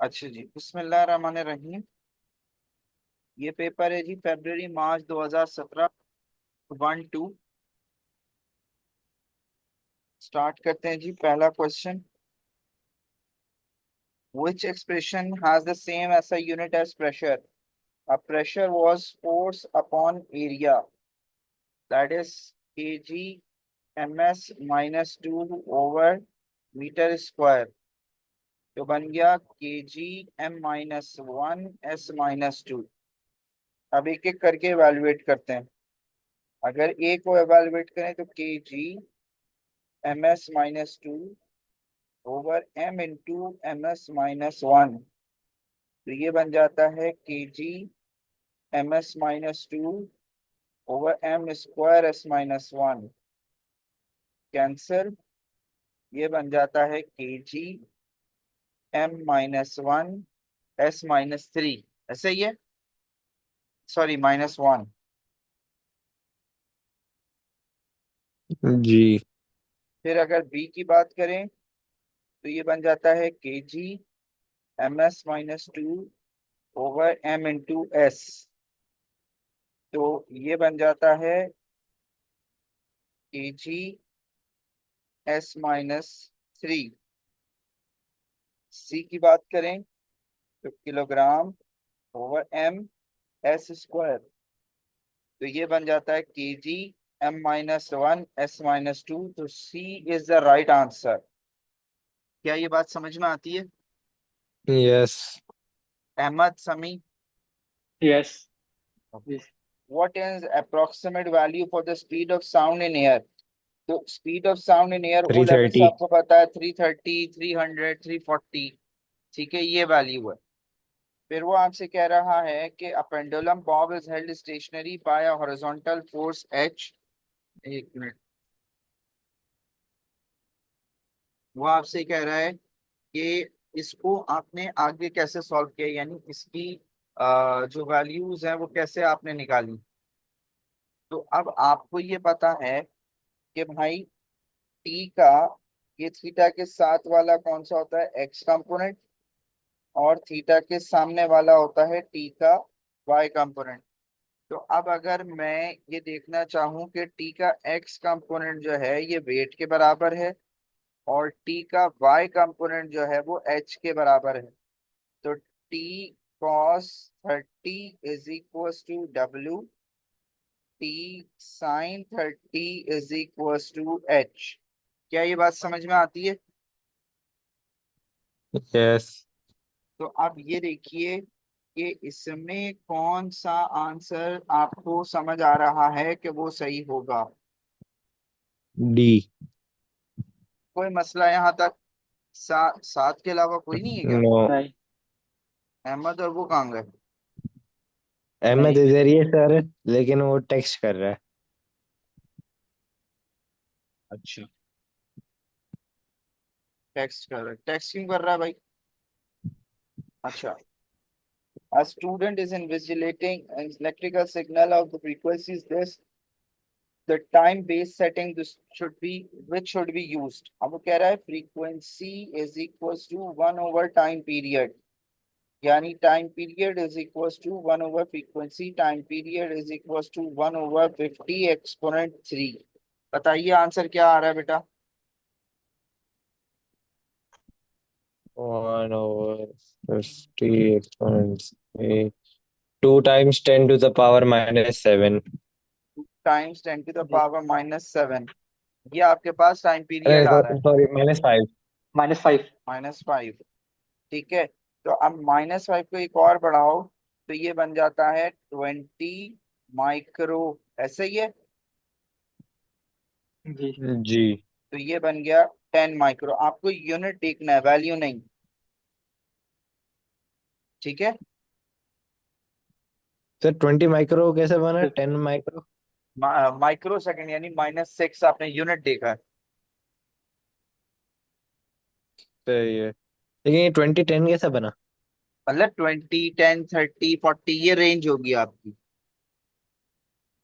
अच्छा जी, बिस्मिल्लाहिर्रहमानिर्रहीम। ये पेपर है जी फरवरी मार्च 2017, 1-2। स्टार्ट करते हैं जी। पहला question, which expression has the same SI unit as pressure? A pressure was force upon area, that is kg ms minus 2 over metre square. तो बन गया kg m-1 s-2। अब एक एक करके एवेलुएट करते हैं। अगर ए को एवेलुएट करें तो kg ms-2 over m into ms-1। तो ये बन जाता है kg ms-2 over m square s-1। Cancel. ये बन जाता है kg m-1 s-3। ऐसे ही है, सॉरी -1। जी। फिर अगर बी की बात करें तो ये बन जाता है kg ms-2 over m into S. तो ये बन जाता है kg s-3। सी की बात करें तो kilogram over m s square. तो ये बन जाता है kg m-1 s-2। तो C is the right answer. क्या ये बात समझ में आती है? Yes. Ahmed Sami, yes. Yes. What is approximate value for the speed of sound in air? तो speed of sound in air ओ थ्री लेवल से थर्टी आपको पता है 330, 300, 340। ठीक है, ये वैल्यू है। फिर वो आपसे कह रहा है कि a pendulum bob is held stationary by a horizontal force H. एक मिनट। वो आपसे कह रहा है कि इसको आपने आगे कैसे सॉल्व किया, यानी इसकी जो वैल्यूज हैं वो कैसे आपने निकाली। तो अब आपको ये पता है कि भाई टी का, ये थीटा के साथ वाला कौन सा होता है, एक्स कंपोनेंट। और थीटा के सामने वाला होता है टी का वाई कंपोनेंट। तो अब अगर मैं ये देखना चाहूं कि टी का एक्स कंपोनेंट जो है ये वेट के बराबर है और टी का वाई कंपोनेंट जो है वो एच के बराबर है। तो T cos 30 is equal to W, T sine 30 is equal to H. क्या ये बात समझ में आती है? यस। तो अब ये देखिए कि इसमें कौन सा आंसर आपको समझ आ रहा है कि वो सही होगा। डी। कोई मसला यहाँ तक? सात के अलावा कोई नहीं है क्या? नो। नहीं। अहमद और वो कहाँ गए? अहमद नहीं। इधर ही है सर, लेकिन वो टेक्स्ट कर रहा है। अच्छा, टेक्स्ट कर रहा है। टेक्स्ट क्यों कर रहा है भाई? अच्छा। A student is invigilating an electrical signal of the frequencies this the time base setting this should be which should be used। अब वो कह रहा है frequency is equals to 1 over time period, यानी time period is equals to 1 over frequency, time period is equals to 1/50 exponent 3। बताइए answer क्या आ रहा है बेटा? 1/50 exponents 2 times 10 to the power -7। Times 10 to the जी। पावर -7। ये आपके पास टाइम अरे पीरियड आ रहा है सॉरी, -5। -5। -5। ठीक है, तो अब -5 को एक और बढ़ाओ तो ये बन जाता है 20 माइक्रो। ऐसे ही है। जी। जी। तो ये बन गया 10 माइक्रो। आपको यूनिट देखना है, वैल्यू नहीं। ठीक है। सर 20 माइक्रो कैसे बना, 10 माइक्रो? माइक्रो सेकंड यानी -6 आपने यूनिट देखा है। सही है, लेकिन ये 2010 कैसे बना? मतलब 20, 10, 30, 40 ये रेंज होगी आपकी।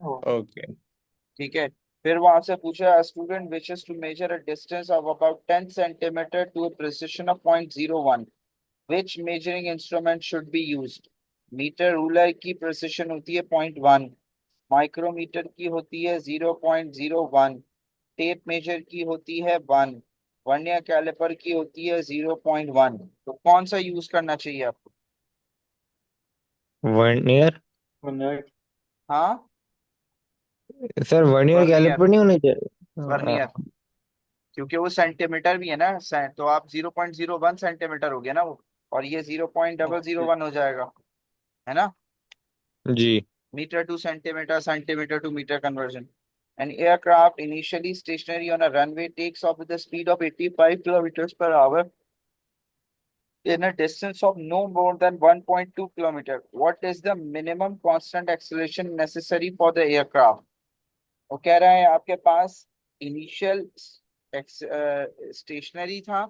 ओ। ओके। ठीक है। फिर वहां से पूछा student wishes to measure a distance of about 10 centimetre to a precision of 0.01, which measuring instrument should be used? Metre ruler की प्रिसिशन होती है 0.1, माइक्रोमीटर की होती है 0.01, टेप मेजर की होती है 1, वर्नियर कैलिपर की होती है 0.1। तो कौन सा यूज करना चाहिए आपको? वर्नियर। वर्नियर। हाँ, सर वर्नियर वर्नियर। कैलिपर नहीं होनी चाहिए? वर्नियर, क्योंकि वो सेंटीमीटर भी है ना, तो आप 0.01 सेंटीमीटर हो गया ना वो, और ये zero point double zero okay. One हो जाएगा, है ना? जी। Metre to centimetre, centimetre to metre conversion. An aircraft initially stationary on a runway takes off with a speed of 85 kilometers per hour in a distance of no more than 1.2 kilometer. What is the minimum constant acceleration necessary for the aircraft? वो कह रहा है आपके पास initial stationery था,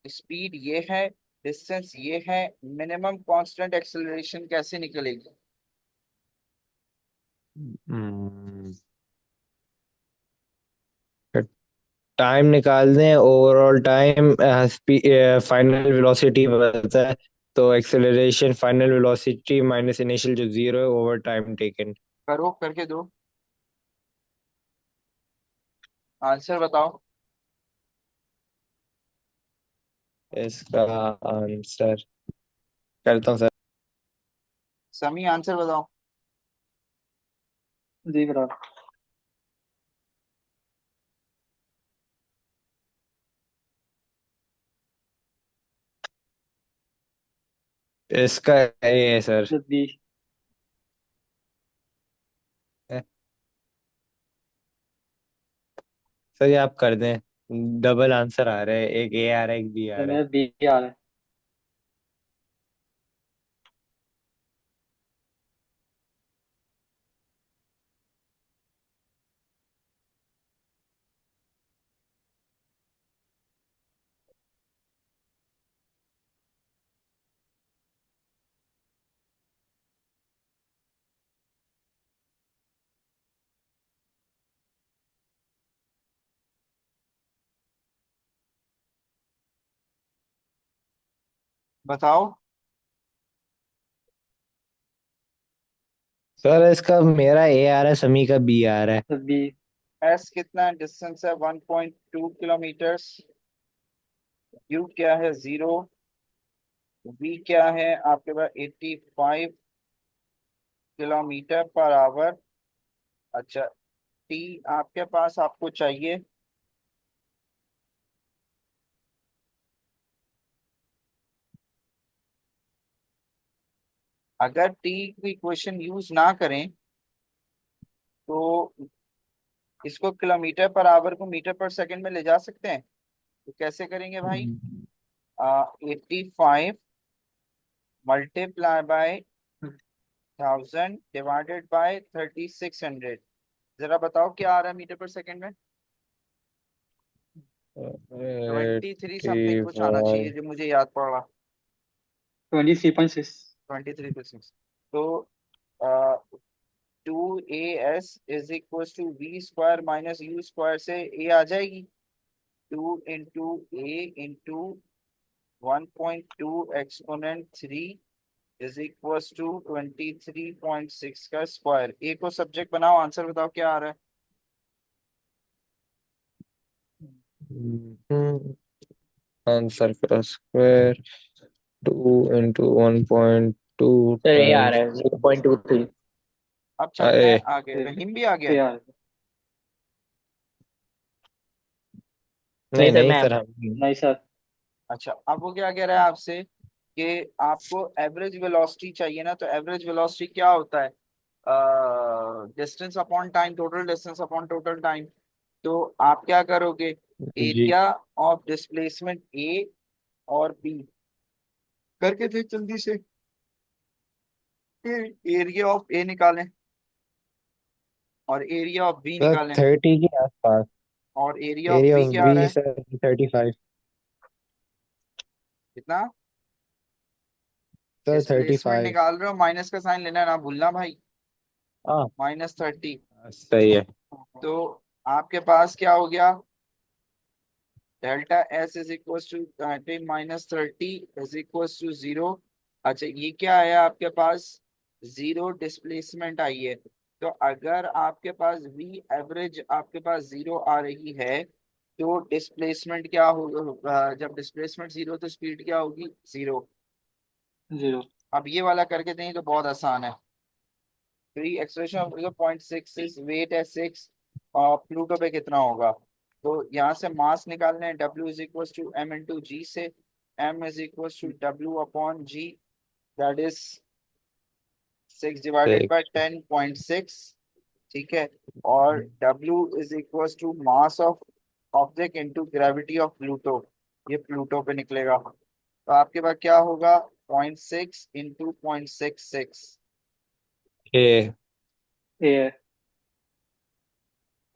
speed ये है, distance ये है, मिनिमम कांस्टेंट एक्सेलरेशन कैसे निकलेगी? टाइम निकाल दें, ओवरऑल टाइम, फाइनल वेलोसिटी पता है, तो acceleration final velocity minus initial जो जीरो है ओवर टाइम टेकन। करो, करके दो, आंसर बताओ। इसका आंसर करता हूँ सर। समी, आंसर बताओ। जी बराबर। इसका ये है सर। बी। सर ये आप कर दें, डबल आंसर आ रहा है, एक ए आ रहा है एक बी आ तो रहा है। मेरा बी आ रहा है। बताओ। सर इसका मेरा ए आ रहा है, समी का बी आ रहा है। तो बी। एस कितना डिस्टेंस है? 1.2 किलोमीटर। यू क्या है? 0। वी क्या है आपके पास? 85 किलोमीटर पर आवर। अच्छा, टी आपके पास आपको चाहिए। अगर टी की इक्वेशन यूज ना करें तो इसको किलोमीटर पर आवर को मीटर पर सेकंड में ले जा सकते हैं। तो कैसे करेंगे भाई? 85 मल्टीप्लाई बाय 1000 डिवाइडेड बाय 3600। जरा बताओ क्या आ रहा है मीटर पर सेकंड में? 23 समथिंग कुछ आना 85। चाहिए जो मुझे याद पड़ रहा। 23.6। 23 तो 2as is equal to v square minus u square से ए आ जाएगी। 2 into a into 1.2 exponent 3 is equal to 23.6 का स्क्वायर। ए को सब्जेक्ट बनाओ, आंसर बताओ क्या आ रहा है? आंसर का स्क्वायर 2 into 1.2 सर ये आ रहा टाइम्स। है 0.23। अब चलते अरे हैं आगे, रहीम भी आ गया। ये आ रहा है। नहीं नहीं सर नहीं मैं। सर, हम नहीं सर। अच्छा, अब वो क्या कह रहा है आपसे कि आपको एवरेज वेलोसिटी चाहिए ना, तो एवरेज वेलोसिटी क्या होता है? Distance upon time, total distance upon total time. तो आप क्या करोगे? जी। एरिया ऑफ डिस्प्लेसमेंट ए और बी करके थे जल्दी से, एरिया ऑफ ए निकालें और एरिया ऑफ बी सर निकालें। 30 के आसपास। और area of area B of क्या आ रहा बी है? सर 35। कितना? Sir displacement 35। निकाल रहे हो, माइनस का साइन लेना ना भूलना भाई। हाँ -30। सही है। तो आपके पास क्या हो गया? Delta S is equal to 30 is equal to 0। अच्छा ये क्या है आपके पास, जीरो डिस्प्लेसमेंट आई है। तो अगर आपके पास वी एवरेज आपके पास जीरो आ रही है, तो डिस्प्लेसमेंट क्या होगा, जब डिस्प्लेसमेंट जीरो तो स्पीड क्या होगी, जीरो। जीरो। अब ये वाला करके दें तो बहुत आसान है। Free expression of 0.6 is weight है 6, और प्लूटो पे कितना होगा। तो यहाँ से मास निकालने हैं, W is equal to m into g से। M is equal to W upon g, that is 6 divided by ठीक 10.6। ठीक है। और W is equal to mass of object into gravity of Pluto, ये प्लूटो पे निकलेगा। तो आपके पास क्या होगा, 0.6 इंटू 0.66, है। ए।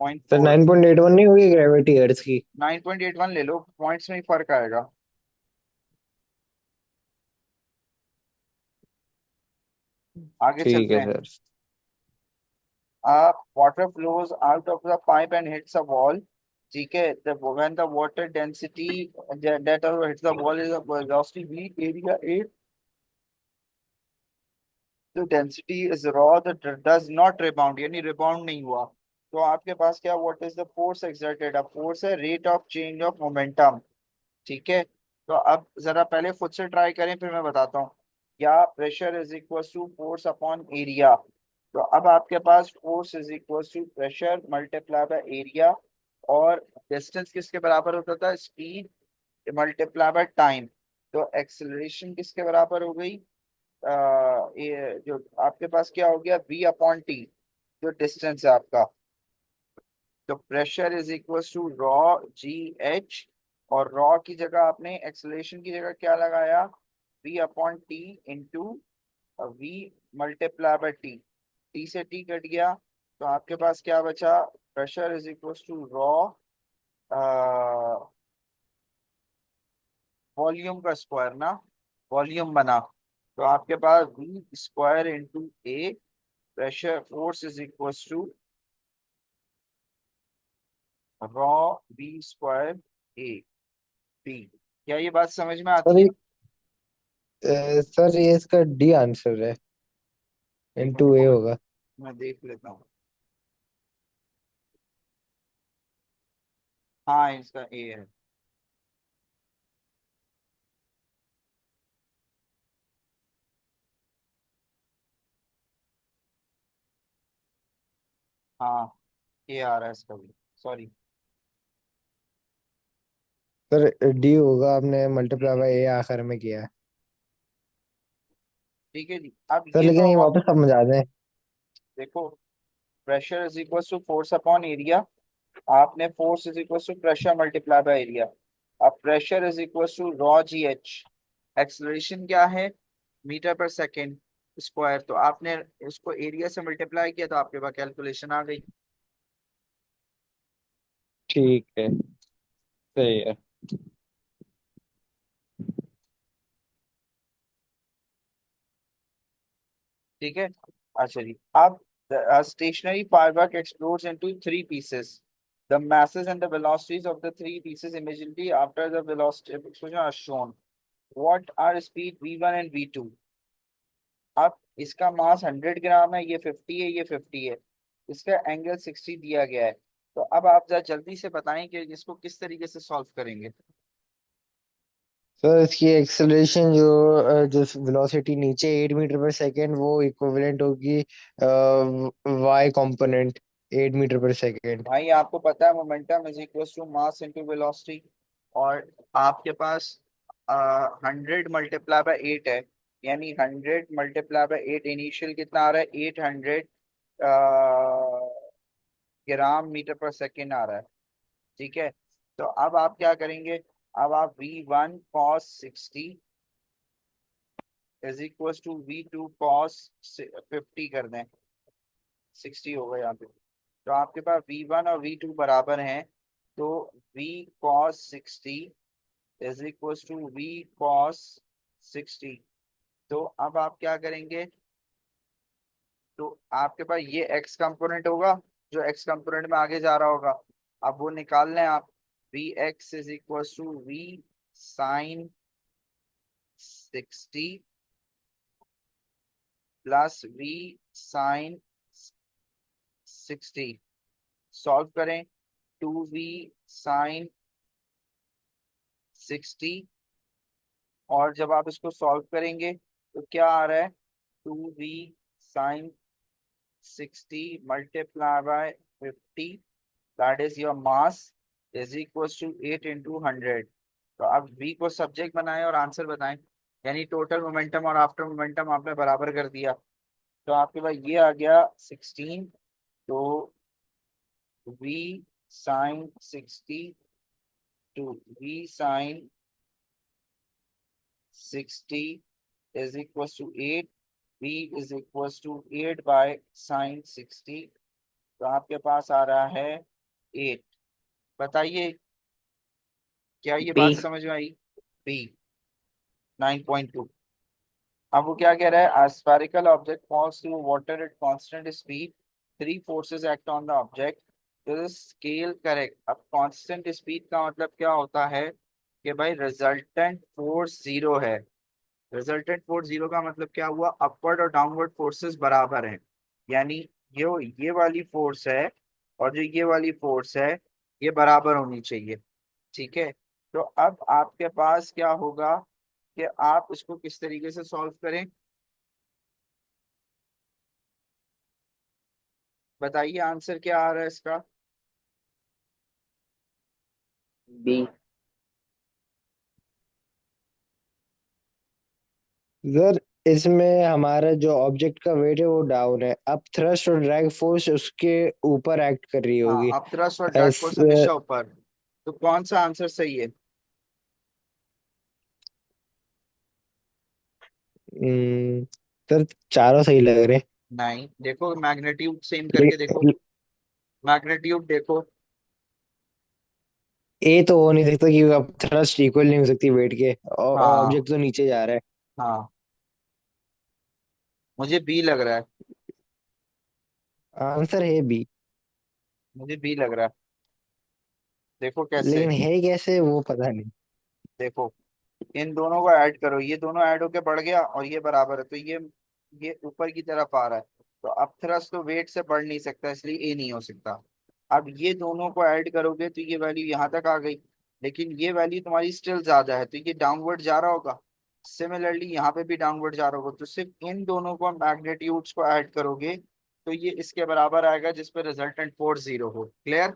पॉइंट सर फोर 9.81 नहीं होगी ग्रेविटी अर्थ की? 9.81 ले लो, पॉइंट्स में ही फर्क आएगा। आगे ठीक चलते है हैं। Sir. Water flows out of the pipe and hits a wall. ठीक है, when the water density that hits the wall is velocity v, area a, the density is raw, the does not rebound, यानी rebound नहीं हुआ। तो आपके पास क्या, what is the force exerted, अब फोर्स है rate of change of momentum. ठीक है। तो अब जरा पहले खुद से ट्राई करें फिर मैं बताता हूँ। या pressure is equal to force upon area. तो अब आपके पास force is equal to pressure multiply by area, और डिस्टेंस किसके बराबर होता था, स्पीड मल्टीप्लाई बाय टाइम। तो एक्सेलरेशन किसके बराबर हो गई, ये जो आपके पास क्या हो गया, v अपॉन टी, जो डिस्टेंस है आपका। तो pressure is equal to rho g h, और रॉ की जगह आपने एक्सेलरेशन की जगह क्या लगाया, v upon T into v multiply by T. T से टी कट गया, तो आपके पास क्या बचा, pressure is equal to rho volume का स्क्वायर ना, वॉल्यूम बना। तो आपके पास v square into a, pressure force is equal to raw v square A P. क्या ये बात समझ में सर आती है। सर ये इसका डी आंसर है, देखो इनटू ए देखो, होगा। मैं देख लेता हूँ। हाँ इसका ए है। हाँ ए आ रहा है इसका भी, सॉरी। सर डी होगा, आपने मल्टीप्लाई बाय ए आखिर में किया है। ठीक है जी, अब सर ये लेकिन ये तो वापस समझा दें। देखो, pressure is equal to force upon area, आपने force is equal to pressure multiply by area. अब pressure is equal to rho g h, acceleration क्या है, मीटर पर सेकेंड स्क्वायर। तो आपने इसको एरिया से मल्टीप्लाई किया तो आपके पास कैलकुलेशन आ गई। ठीक है, सही है। ठीक है। अच्छा जी, अब stationary firework explodes into three pieces. The masses and the velocities of the three pieces immediately after the velocity of explosion are shown. What are speed v1 and v2? अब इसका मास 100 ग्राम है, ये 50 है, ये 50 है, इसका एंगल 60 दिया गया है। तो अब आप जरा जल्दी से बताएं कि इसको किस तरीके से सॉल्व करेंगे। सर इसकी एक्सेलरेशन जो वेलोसिटी नीचे 8 मीटर पर सेकेंड, वो इक्विवेलेंट होगी वाई कंपोनेंट 8 मीटर पर सेकेंड। भाई आपको पता है momentum is equal to mass into velocity, और आपके पास 100 मल्टीप्लाई बाय 8 है, यानी 100 मल्टीप्लाई बाय 8 इनिशियल कितना आ रहा है, 800 ग्राम मीटर पर सेकेंड आ रहा है। ठीक है। तो अब आप क्या करेंगे, अब आप v1 cos 60 is equal to v2 cos 50 कर दें, 60 होगा यहाँ पे। तो आपके पास v1 और v2 बराबर हैं, तो v cos 60 is equal to v cos 60। तो अब आप क्या करेंगे, तो आपके पास ये x कंपोनेंट होगा, जो x कंपोनेंट में आगे जा रहा होगा, अब वो निकाल लें आप। Vx is equals to V sin 60 plus V sin 60। Solve करें 2V sin 60, और जब आप इसको सॉल्व करेंगे तो क्या आ रहा है, 2V sin 60 multiplied by 50, that is your mass, is equals to 8 into 100। तो अब V को सब्जेक्ट बनाएं और आंसर बताएं, यानी टोटल मोमेंटम और आफ्टर मोमेंटम आपने बराबर कर दिया। तो आपके पास ये आ गया 16, तो V sin 60 to V sin 60 is equals to 8, V is equals to 8 by sin 60। तो आपके पास आ रहा है 8। बताइए क्या ये बात बी। समझ में आई? बी 9.2। अब वो क्या कह रहा है, spherical object falls through water at constant speed, three forces act on the object, तो स्केल करेक्ट। अब कांस्टेंट स्पीड का मतलब क्या होता है कि भाई रिजल्टेंट फोर्स जीरो है। रिजल्टेंट फोर्स जीरो का मतलब क्या हुआ, अपवर्ड और डाउनवर्ड फोर्सेस बराबर हैं, यानी ये वाली फोर्स है और जो ये वाली फोर्स है ये बराबर होनी चाहिए। ठीक है, तो अब आपके पास क्या होगा कि आप इसको किस तरीके से सॉल्व करें, बताइए आंसर क्या आ रहा है इसका। बी। सर इसमें हमारा जो ऑब्जेक्ट का वेट है वो डाउन है, अब थ्रस्ट और ड्रैग फोर्स उसके ऊपर एक्ट कर रही हाँ, होगी। अब थ्रस्ट और ड्रैग एस फोर्स हमेशा ऊपर, तो कौन सा आंसर सही है? सर चारों सही लग रहे नहीं, देखो मैग्नीट्यूड सेम करके देखो, हैं। मैग्नीट्यूड देखो। ए तो हो नहीं सकता क्योंकि अब थ्रस्ट इक्वल नहीं हो सकती वेट के, और हाँ ऑब्जेक्ट तो नीचे जा रहा है। हाँ, मुझे बी लग रहा है, आंसर है बी। मुझे बी लग रहा है। देखो कैसे, लेकिन है कैसे वो पता नहीं। देखो इन दोनों को ऐड करो, ये दोनों ऐड होके बढ़ गया और ये बराबर है, तो ये ऊपर की तरफ आ रहा है। तो अब थ्रस्ट तो वेट से बढ़ नहीं सकता, इसलिए ए नहीं हो सकता। अब ये दोनों को ऐड करोगे तो ये वैल्यू यहाँ तक आ गई, लेकिन ये वैल्यू तुम्हारी स्टिल ज्यादा है, तो ये डाउनवर्ड जा रहा होगा। सिमिलरली यहाँ पे भी डाउनवर्ड जा रहा होगा, तो सिर्फ इन दोनों को मैग्नीट्यूड्स को ऐड करोगे तो ये इसके बराबर आएगा, जिसपे रिजल्टेंट फोर्स जीरो हो। क्लियर?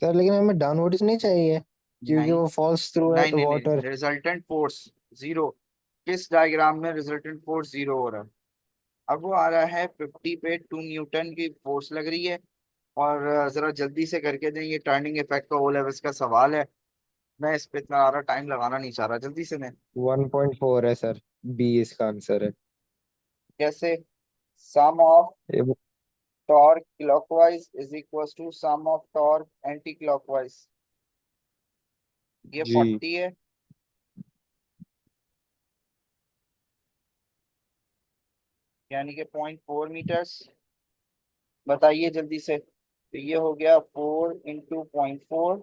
सर लेकिन हमें डाउनवर्ड नहीं चाहिए क्योंकि नहीं वो फॉल्स थ्रू है नहीं नहीं वाटर। नहीं, रिजल्टेंट फोर्स जीरो। किस डायग्राम में रिजल्टेंट फोर्स जीरो हो रहा है? अब वो आ रहा है 50 पे 2 न्यूटन की फोर्स लग रही है, और जरा जल्दी से करके दें, ये टर्निंग इफेक्ट का ओ लेवल्स का सवाल है, मैं इस पे इतना ज़्यादा टाइम लगाना नहीं चाह रहा, जल्दी से मैं। 1.4 है सर, बी इसका आंसर है। कैसे? सम ऑफ ये torque clockwise is equal to sum of torque anti clockwise, ये जी 40 है, यानी कि 0.4 मीटर्स। बताइए जल्दी से, तो ये हो गया 4 into 0.4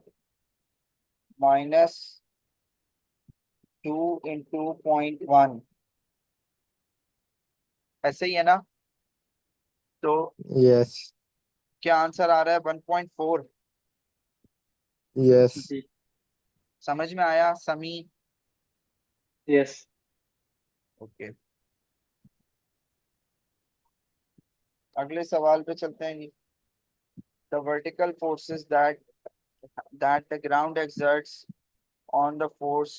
माइनस 2 into 0.1, ऐसे ही है ना? तो यस क्या आंसर आ रहा है? 1.4। यस। जी। समझ में आया समी? यस। ओके, अगले सवाल पे चलते हैं जी। The vertical forces that the ground exerts on the force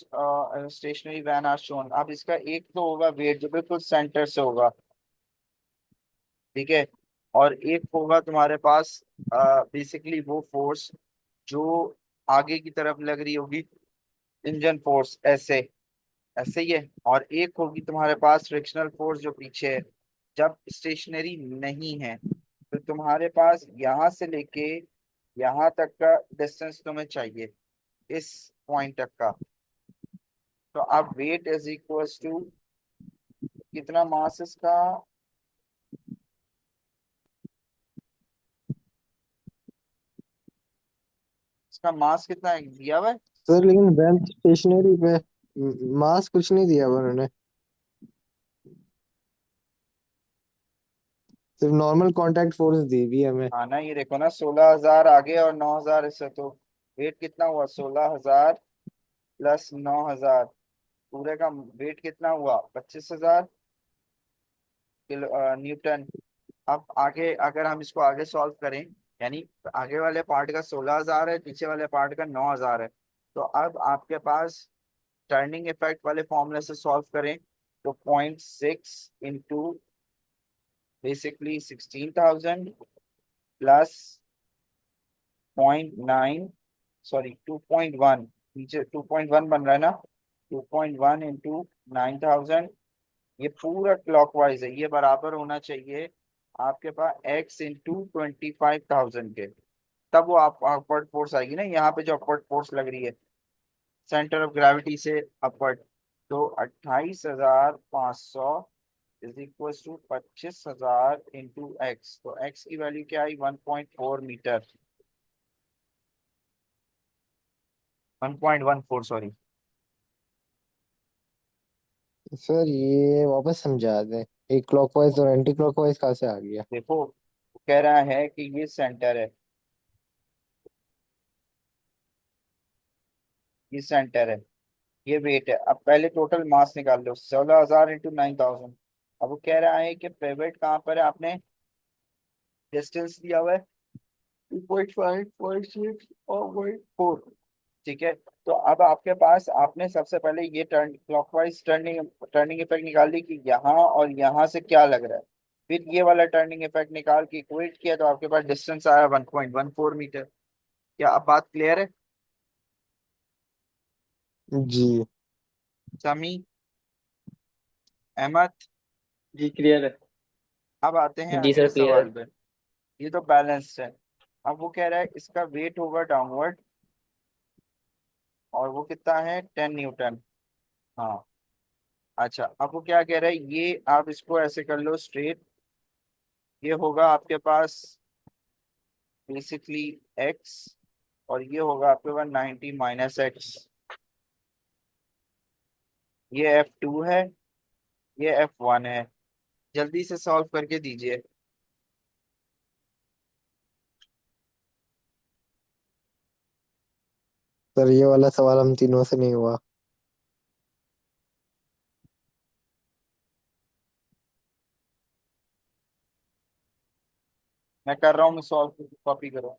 stationary van are shown. अब इसका एक तो होगा वेट जो बिल्कुल सेंटर से होगा, ठीक है, और एक होगा तुम्हारे पास बेसिकली वो फोर्स जो आगे की तरफ लग रही होगी, इंजन फोर्स, ऐसे, ऐसे ही है। और एक होगी तुम्हारे पास फ्रिक्शनल फोर्स जो पीछे है, जब स्टेशनरी नहीं है। तो तुम्हारे पास यहाँ से लेके यहाँ तक का डिस्टेंस तुम्हें चाहिए, इस पॉइंट तक का। तो अब वेट इज इक्वल्स टू कितना मास इसका, इसका मास कितना है दिया हुआ है? सर लेकिन वेंथ स्टेशनरी पे मास कुछ नहीं दिया हुआ उन्होंने, सिर्फ नॉर्मल कांटेक्ट फोर्स दी हुई है हमें। हाँ ना, ये देखो ना, 16,000 आगे और 9,000 इससे, तो वेट कितना हुआ? 16,000 प्लस 9,000, पूरे का वेट कितना हुआ? 25,000 किलो न्यूटन। अब आगे अगर हम इसको आगे सॉल्व करें, यानी आगे वाले पार्ट का 16,000 है, पीछे वाले पार्ट का 9,000 है, तो अब आपके पास टर्निंग इफेक्ट वाले फॉर्मूले से सॉल्व करें, तो 0.6 इंटू बेसिकली 16,000 प्लस 0.9, सॉरी 2.1, नीचे 2.1 बन रहा है ना, 2.1 इंटू 9,000, ये पूरा क्लॉकवाइज है, ये बराबर होना चाहिए आपके पास x इंटू 25,000 के। तब वो आप अपवर्ड फोर्स आएगी ना, यहाँ पे जो अपवर्ड फोर्स लग रही है सेंटर ऑफ ग्रेविटी से अपवर्ड, तो 28,500 is equal to 25,000 into x, तो एक्स की वैल्यू क्या आई? 1.4 मीटर, 1.14 सॉरी। सर ये वापस समझा दें, एक क्लॉकवाइज और एंटी क्लॉकवाइज कहाँ से आ गया? देखो वो कह रहा है कि ये सेंटर है, ये सेंटर है, ये वेट है। अब पहले टोटल मास निकाल लो, 16,000 इंटू 9,000। अब वो कह रहा है कि पेवेट कहाँ पर है, आपने डिस्टेंस दिया हुआ है 2.5, 0.6 और 0.4, ठीक है। तो अब आपके पास, आपने सबसे पहले ये turn clockwise turning turning effect निकाल ली कि यहाँ और यहाँ से क्या लग रहा है, फिर ये वाला टर्निंग इफेक्ट निकाल के इक्वेट किया, तो आपके पास डिस्टेंस आया 1.14 मीटर। क्या अब बात क्लियर है जी। समी, अहमद? जी क्लियर है। अब आते हैं जी अगले सर क्लियर सवाल है। पे। ये तो बैलेंस्ड है। अब वो कह रहा है इसका वेट होगा डाउनवर्ड, और वो कितना है? 10 न्यूटन। हाँ, अच्छा, अब वो क्या कह रहा है, ये आप इसको ऐसे कर लो स्ट्रेट, ये होगा आपके पास बेसिकली एक्स, और ये होगा आपके पास 90 - x, ये F2 है, ये F1 है। जल्दी से सॉल्व करके दीजिए। सर ये वाला सवाल हम तीनों से नहीं हुआ। मैं कर रहा हूँ, मैं सॉल्व, कॉपी करो।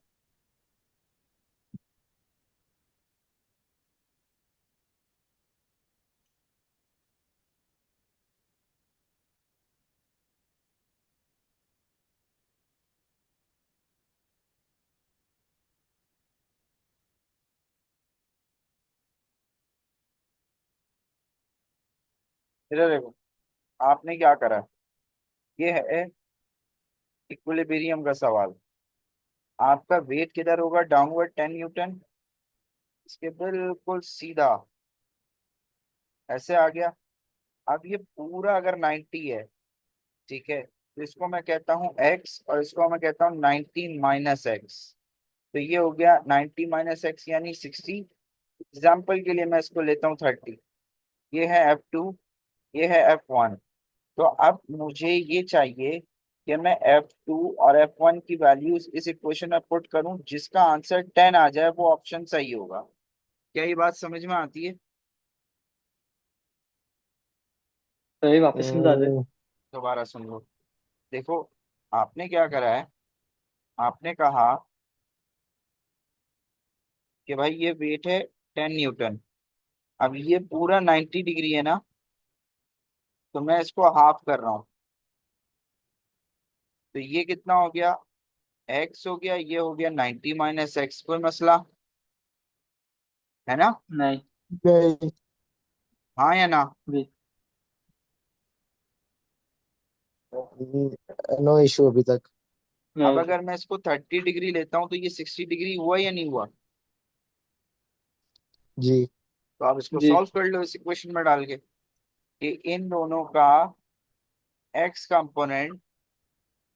इधर देखो, आपने क्या करा, ये है इक्विलिब्रियम का सवाल। आपका वेट किधर होगा? डाउनवर्ड 10 न्यूटन, इसके बिल्कुल सीधा ऐसे आ गया। अब ये पूरा अगर 90 है, ठीक है, तो इसको मैं कहता हूँ x, और इसको मैं कहता हूँ 90 - x। तो ये हो गया 90 - x यानी 60। एग्जाम्पल के लिए मैं इसको लेता हूँ 30। ये है F2, ये है F1। तो अब मुझे ये चाहिए कि मैं F2 और F1 की वैल्यूज इस इक्वेशन में पुट करूं, जिसका आंसर 10 आ जाए, वो ऑप्शन सही होगा। क्या ये बात समझ में आती है? सही वापस समझा दे। हम्म, दोबारा सुन लो। देखो, आपने क्या करा है, आपने कहा कि भाई ये वेट है 10 न्यूटन। अब ये पूरा 90 डिग्री है ना, तो मैं इसको हाफ कर रहा हूँ, तो ये कितना हो गया? एक्स हो गया, ये हो गया 90 - x, कोई मसला है ना? नहीं। नहीं। हाँ या ना? जी। नो इशू अभी तक। अब नहीं सर। अगर मैं इसको 30 डिग्री लेता हूँ, तो ये 60 डिग्री हुआ या नहीं हुआ? जी। तो आप इसको जी। सॉल्व कर लो इस इक्वेशन में डाल के, कि इन दोनों का एक्स कंपोनेंट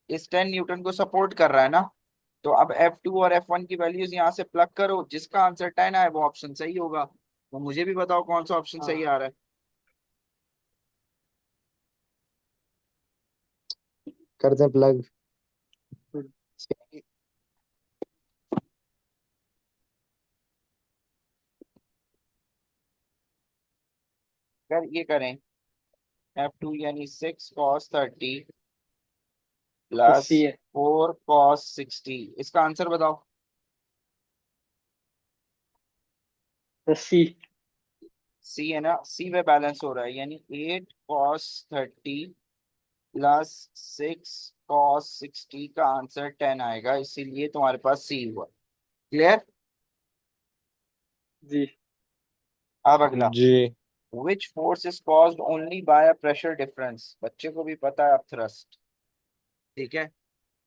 इस 10 न्यूटन को सपोर्ट कर रहा है ना, तो अब F2 और F1 की वैल्यूज यहाँ से प्लग करो, जिसका आंसर 10 आए वो ऑप्शन सही होगा। तो मुझे भी बताओ कौन सा ऑप्शन सही हाँ। आ रहा है। करते हैं प्लग। हम्म, अगर ये करें F2 यानी 6 cos 30 तो प्लस सी है। 4 cos 60, इसका आंसर बताओ। तो सी। सी है ना, सी पे बैलेंस हो रहा है, यानी 8 cos 30 प्लस 6 cos 60 का आंसर 10 आएगा, इसीलिए तुम्हारे पास सी हुआ। क्लियर। जी। अब अगला, जी। Which force is caused only by a pressure difference, बच्चे को भी पता है, अब थ्रस्ट। ठीक है,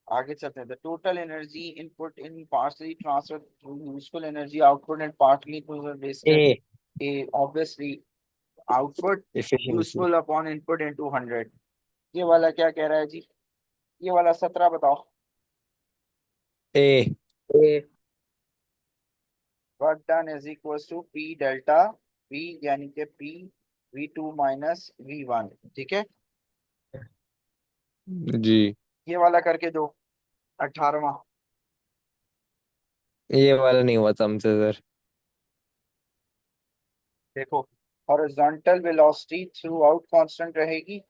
आगे चलते हैं। The total energy input in partially transfer useful energy output and partly A. wasted, A obviously output efficiency. Useful upon input into 100। ये वाला क्या कह रहा है जी, ये वाला 17 बताओ। A. A. Work done is equal to P delta V, यानी कि पी V2 माइनस V1। ठीक है, जी। ये वाला करके दो, 18वां। ये वाला नहीं हुआ था हमसे सर। देखो, horizontal velocity through out constant रहेगी।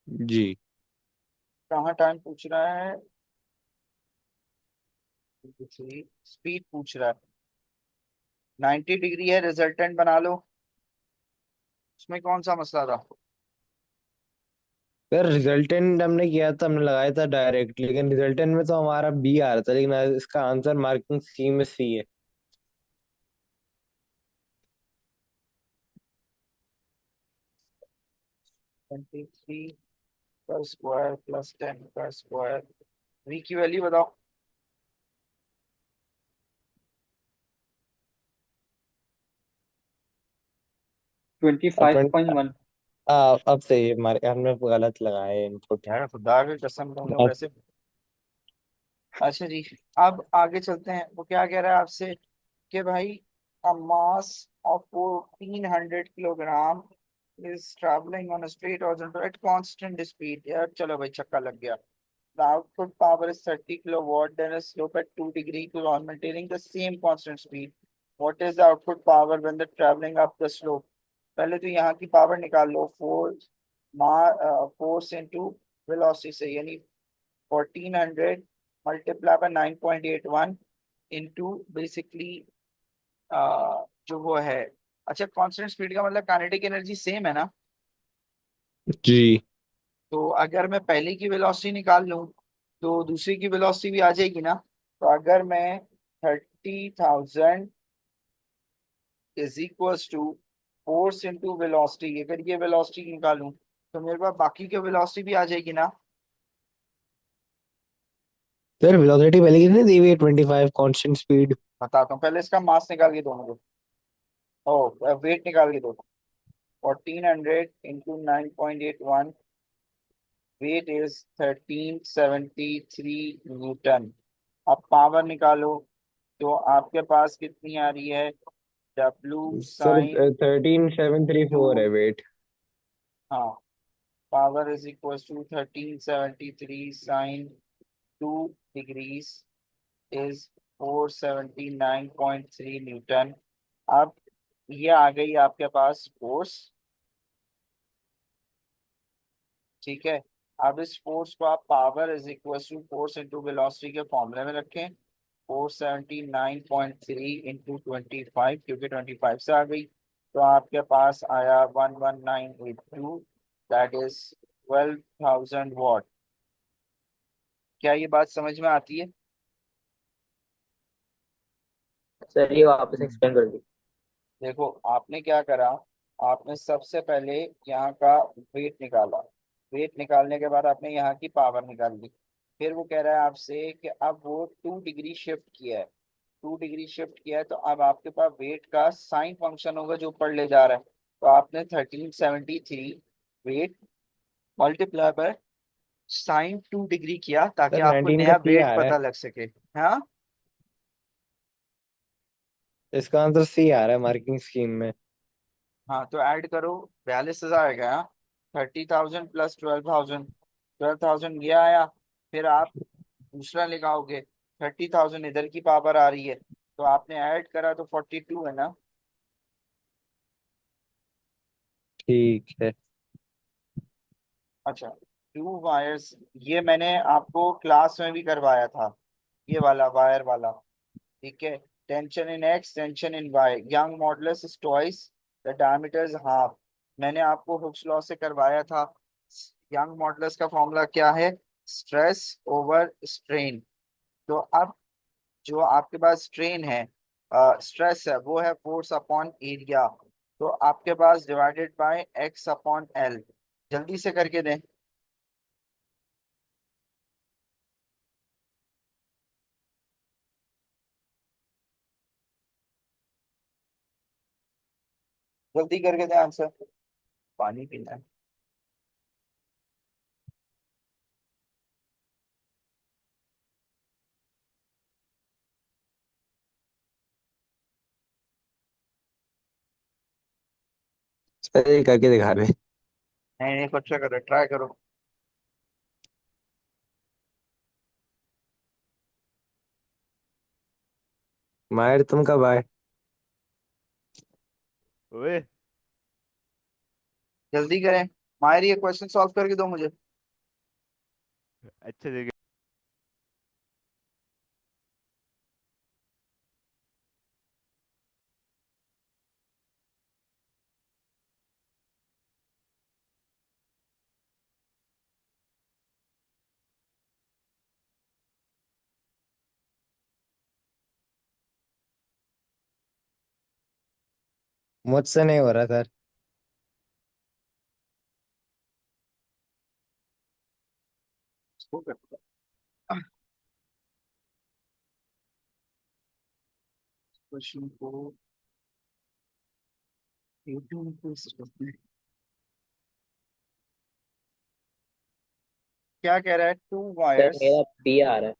जी। कहाँ टाइम पूछ रहा है, स्पीड पूछ रहा है। 90 डिग्री है, रिजल्टेंट बना लो। उसमें कौन सा मसला था। सर रिजल्टेंट हमने किया था, हमने लगाया था डायरेक्ट, लेकिन रिजल्टेंट में तो हमारा बी आ रहा था, लेकिन इसका आंसर मार्किंग सी में सी है। 23 का स्क्वायर प्लस 10 का स्क्वायर, वी की वैल्यू बताओ। 25.1। अब सही है, हमारे हमने गलत लगाया इनपुट। यार खुदा की कसम, तुम लोग ऐसे। अच्छा जी, अब आगे चलते हैं। वो क्या कह रहा है आपसे कि भाई, a mass of 1400 kilogram is traveling on a straight horizontal at constant speed। यार चलो भाई, छक्का लग गया। The output power is 30 kilowatt, then a slope at 2 degree kilowatt, maintaining the same constant speed. What is the output power when they're traveling up the slope? पहले तो यहाँ की पावर निकाल लो, फोर्स इंटू वेलोसिटी से, यानी 1400 multiply by 9.81 into basically जो वो है। अच्छा, कांस्टेंट स्पीड का मतलब काइनेटिक एनर्जी सेम है ना। जी। तो अगर मैं पहले की वेलोसिटी निकाल लूं तो दूसरी की वेलोसिटी भी आ जाएगी ना। तो अगर मैं 30,000 is equals to force into velocity, अगर ये वेलोसिटी निकालूं तो मेरे पास बाकी की वेलोसिटी भी आ जाएगी ना। सर वेलोसिटी पहले कितनी दी हुई है? 25 कांस्टेंट स्पीड। बताता हूँ, पहले इसका मास निकाल के दोनों को, ओ वेट निकाल के दो। 1400 इंटू 9.81, वेट इज 1373 न्यूटन। अब पावर निकालो, तो आपके पास कितनी आ रही है, डब्ल्यू सर साइन 13734 टू। है वेट। हाँ, power is equal to 1373 sine 2 degrees is 479.3 newton. अब ये आ गई आपके पास फोर्स। ठीक है, अब इस फोर्स को आप power is equal to force into velocity के फॉर्मूले में रखें। 479.3 इंटू 25, क्योंकि 25 से आ गई, तो आपके पास आया 11982, दैट इज 12,000 वॉट। क्या ये बात समझ में आती है। सर ये वापस एक्सप्लेन कर दी। देखो आपने क्या करा, आपने सबसे पहले यहाँ का वेट निकाला। वेट निकालने के बाद आपने यहाँ की पावर निकाल ली। फिर वो कह रहा है आपसे कि अब वो 2 डिग्री शिफ्ट किया है। 2 डिग्री शिफ्ट किया है, तो अब आपके पास वेट का साइन फंक्शन होगा जो ऊपर ले जा रहा है। तो आपने 1373 weight multiply by sine 2 degree किया ताकि सर आपको 19 का नया सी वेट आ रहा पता है। लग सके। हाँ, इसका आंसर सी आ रहा है मार्किंग स्कीम में। हाँ तो ऐड करो। 42,000 आ गया। 30,000 प्लस 12,000। 12,000 ये आया। फिर आप दूसरा लगाओगे। 30,000 इधर की पावर आ रही है, तो आपने ऐड करा तो 42 है ना। ठीक है। अच्छा, 2 वायर्स, ये मैंने आपको क्लास में भी करवाया था, ये वाला वायर वाला। ठीक है। Tension in X, tension in Y, Young modulus is twice, the diameter is half. मैंने आपको हुक्स लॉ से करवाया था। यंग मॉडुलस का फॉर्मूला क्या है? Stress over strain. तो अब जो आपके पास स्ट्रेन है, स्ट्रेस है, वो है फोर्स अपॉन एरिया। तो आपके पास divided by x upon L. जल्दी से करके दें। जल्दी करके दें आंसर। पानी पीना है। सर ये करके दिखा रहे। नहीं नहीं, कुछ करो, ट्राई करो। मायर तुम कब आए? ओए, जल्दी करें। माहिर, ये क्वेश्चन सॉल्व करके दो मुझे। अच्छा जगह। मुझसे नहीं हो रहा सर। इसको करते हैं। क्वेश्चन को यूट्यूब में पोस्ट करते हैं। क्या कह रहा है? Two sir wires. मेरा बी आ रहा है।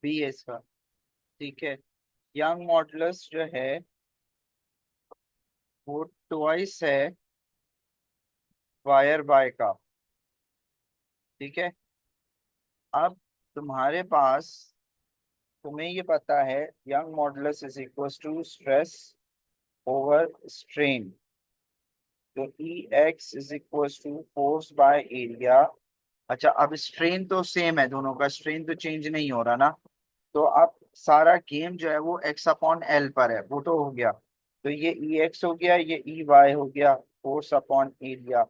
बी है इसका। ठीक है। यंग मॉडुलस जो है वो ट्वाइस है वायर बाय का। ठीक है। अब तुम्हारे पास, तुम्हें ये पता है Young modulus is equal to stress over strain. तो E x is equal to force by area. अच्छा, अब स्ट्रेन तो सेम है, दोनों का स्ट्रेन तो चेंज नहीं हो रहा ना। तो अब सारा गेम जो है वो एक्स अपॉन एल पर है, वो तो हो गया। तो ये ई एक्स हो गया, ये ई वाई हो गया, फोर्स अपॉन एरिया।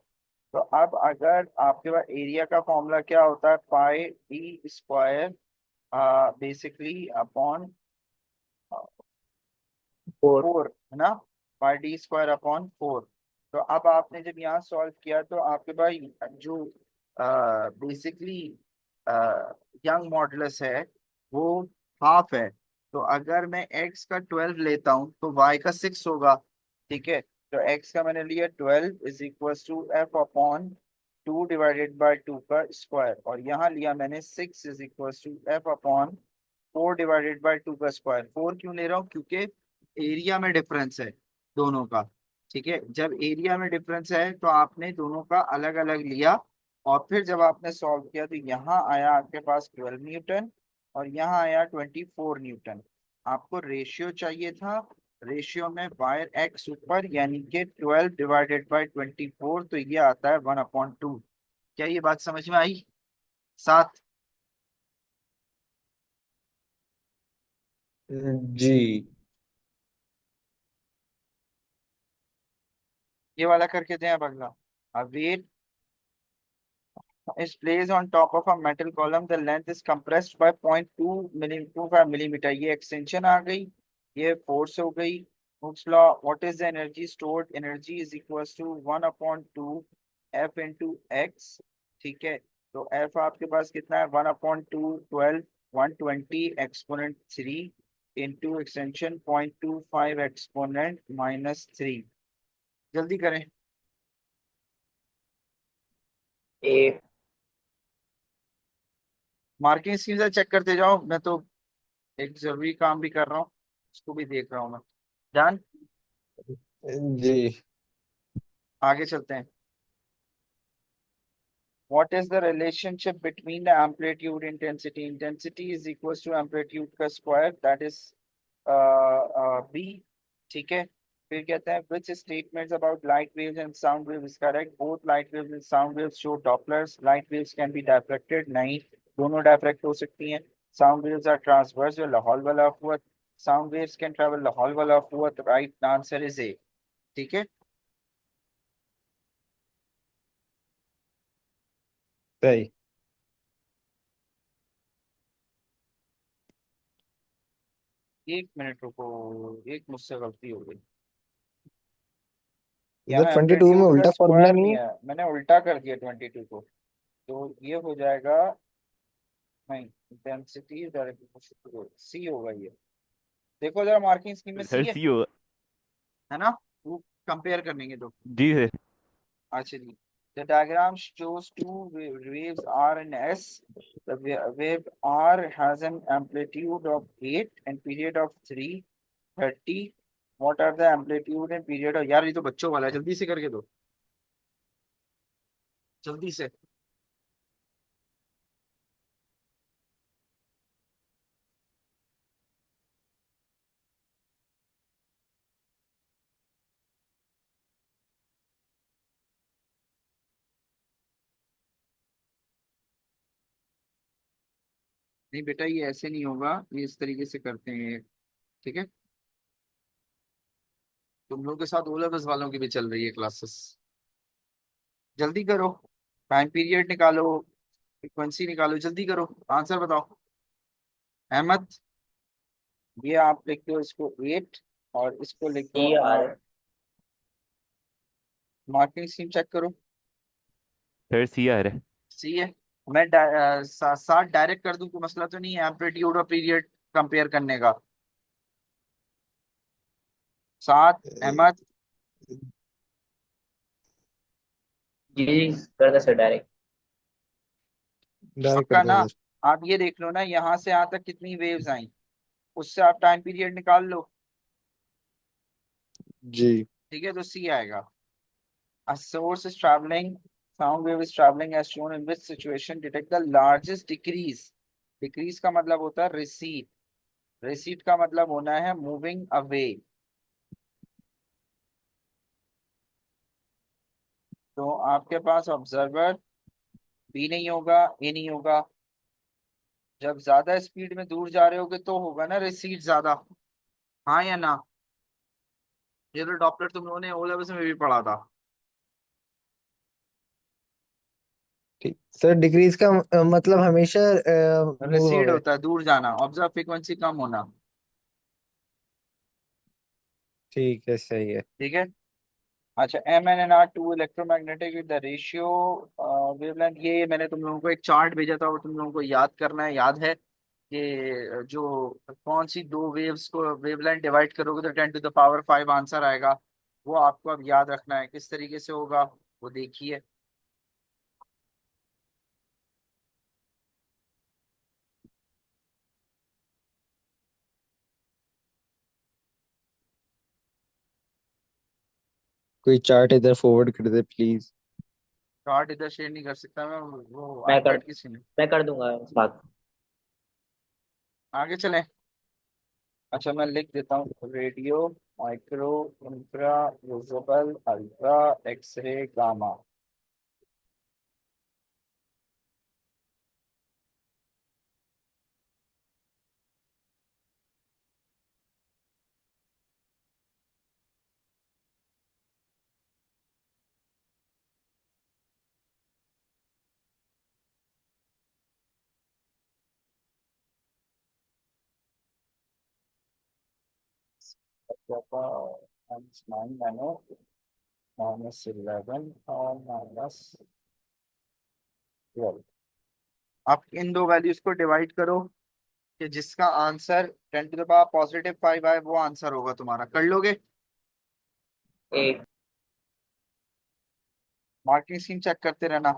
तो अब अगर आपके पास एरिया का फॉर्मूला क्या होता है? Pi d square basically upon four. 4, है ना। Pi d square upon 4। तो अब आपने जब यहाँ सॉल्व किया तो आपके पास जो बेसिकली यंग मॉडुलस है वो हाफ है। तो अगर मैं x का 12 लेता हूँ तो y का 6 होगा। ठीक है। तो x का मैंने लिया 12 is equal to F upon 2 divided by 2 का स्क्वायर, और यहाँ लिया मैंने 6 is equal to F upon 4 divided by 2 का स्क्वायर। 4 क्यों ले रहा हूँ? क्योंकि एरिया में डिफरेंस है दोनों का। ठीक है। जब एरिया में डिफरेंस है तो आपने दोनों का अलग अलग लिया, और फिर जब आपने सॉल्व किया तो यहाँ आया आपके पास 12 न्यूटन, और यहाँ आया 24 न्यूटन। आपको रेशियो चाहिए था। रेशियो में वायर एक्स ऊपर, यानी कि 12 डिवाइडेड बाई 24, तो ये आता है 1/2। क्या ये बात समझ में आई? सात। जी। ये वाला करके दें अब अगला। अब wait is placed on top of a metal column, the length is compressed by 0.25 millimeter। ये एक्सटेंशन आ गई, ये फोर्स हो गई। Hooke's law, what is the energy stored? Energy is equal to 1/2 F into X. ठीक है। तो F आपके पास कितना है? 1/2 12 120 एक्सपोनेंट 3 इंटू एक्सटेंशन 0.25 एक्सपोनेंट -3। जल्दी करें। ए। मार्किंग स्कीम से चेक करते जाओ, मैं तो एक जरूरी काम भी कर रहा हूँ, उसको भी देख रहा हूँ मैं। जान, जी। आगे चलते हैं। What is the relationship between the amplitude intensity? Intensity is equals to amplitude का square, that is b। ठीक है, फिर कहते हैं which statements about light waves and sound waves is correct? Both light waves and sound waves show Dopplers. Light waves can be diffracted, नहीं, दोनों diffract हो सकती हैं। Sound waves are transverse, जो लाहौल वाला हुआ। Sound waves can travel Lahaul वाला हुआ, तो right answer is A। ठीक है, सही। 1 मिनट रुको, एक मुझसे गलती हो गई। इधर यहाँ 22 में एम्पलीट्यूड का उल्टा फॉर्मूला स्क्वायर नहीं है। दिया है, मैंने उल्टा कर दिया 22 को, तो ये हो जाएगा, नहीं, इंटेंसिटी सी होगा ये। देखो जरा मार्किंग स्कीम में सी सर है सी होगा। है ना? वो कंपेयर करने के दो। जी सर। अच्छा जी, the diagram shows two waves R and S. The wave R has an amplitude of 8 and period of 330. What are the amplitude and period of, यार ये तो बच्चों वाला है, जल्दी से करके दो, जल्दी से। नहीं बेटा, ये ऐसे नहीं होगा, ये इस तरीके से करते हैं। ठीक है, तुम लोग के साथ ओला बस वालों की भी चल रही है क्लासेस। जल्दी करो, टाइम पीरियड निकालो, फ्रीक्वेंसी निकालो, जल्दी करो, आंसर बताओ। अहमद, ये आप लिख दो इसको 8, और इसको लिख दो सी आ रहा है। मार्किंग स्कीम चेक करो। सर सी आ रहा है। सी है, मैं साथ डायरेक्ट कर दूं, कोई मसला तो नहीं है एम्पलीट्यूड और पीरियड कंपेयर करने का? साथ, अहमद, जी कर दे सर डायरेक्ट। डायरेक्ट कर पक्का दो ना? इधर। आप ये देख लो ना, यहाँ से यहाँ तक कितनी वेव्स आई, उससे आप टाइम पीरियड निकाल लो। जी। ठीक है, तो सी आएगा। A source is traveling, sound wave is traveling as shown in which situation detect the largest decrease? Decrease का मतलब होता है recede, recede का मतलब होना है moving away। तो आपके पास ऑब्जर्वर बी नहीं होगा, ए नहीं होगा। जब ज्यादा स्पीड में दूर जा रहे होगे तो होगा ना recede ज्यादा, हाँ या ना? ये तो डॉपलर तुम लोगों ने ओ लेवल में भी पढ़ा था। ठीक सर, डिक्रीज का मतलब हमेशा मूव recede अवे। होता है दूर जाना, ऑब्जर्व फ्रीक्वेंसी कम होना। ठीक है, सही है। ठीक है, अच्छा, M N N R to electromagnetic with the ratio wavelength, ये मैंने तुम लोगों को एक चार्ट भेजा था, वो तुम लोगों को याद करना है, याद है? कि जो कौन सी दो वेव्स को वेवलेंथ डिवाइड करोगे तो 10⁵ आंसर आएगा, वो आपको अब याद रखना है, किस तरीके से होगा वो देखिए। कोई चार्ट इधर फॉरवर्ड कर दे प्लीज। चार्ट इधर शेयर नहीं कर सकता मैं, वो मैं कर आईपैड की सीन है। मैं कर दूंगा साथ। आगे चलें। अच्छा, मैं लिख देता हूँ, radio, micro, infra, visible, ultra, X ray, gamma. -9 nano, -11 और -12। आप इन दो वैल्यूज को डिवाइड करो, कि जिसका आंसर 10⁻⁵ आए वो आंसर होगा तुम्हारा, कर लोगे? एक मार्किंग स्कीम चेक करते रहना।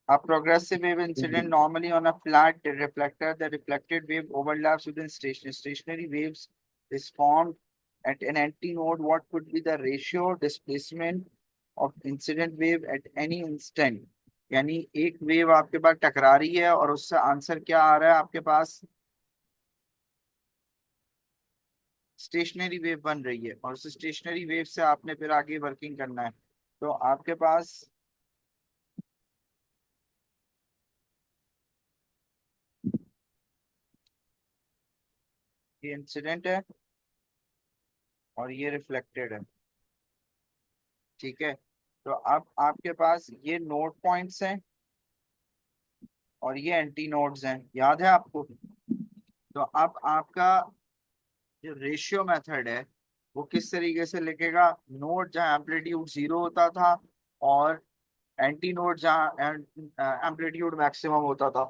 A progressive wave incident normally on a flat reflector. The reflected wave overlaps within stationary. Stationary waves is formed at an antinode. What could be the ratio displacement of incident wave at any instant? यानी एक wave आपके पास टकरा रही है और उससे answer क्या आ रहा है आपके पास? स्टेशनरी वेव बन रही है और उस स्टेशनरी वेव से आपने फिर आगे वर्किंग करना है। तो आपके पास ये इंसिडेंट है और ये रिफ्लेक्टेड है, ठीक है। तो अब आपके पास ये नोड पॉइंट्स हैं और ये एंटी नोड्स हैं, याद है आपको? तो अब आपका जो रेशियो मेथड है वो किस तरीके से लिखेगा? नोड जहाँ एम्पलीट्यूड जीरो होता था और एंटी नोड जहाँ एम्पलीट्यूड मैक्सिमम होता था।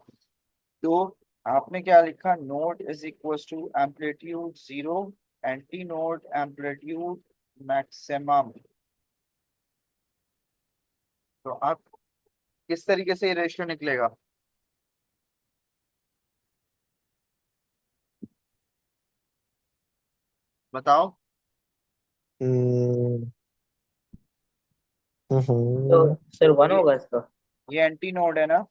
तो आपने क्या लिखा? Node is equal to amplitude zero, anti node amplitude maximum. तो अब किस तरीके से ये रेशियो निकलेगा? बताओ। हम्म, तो हम्म, सर वन ये होगा इसका। ये एंटी नोड है ना,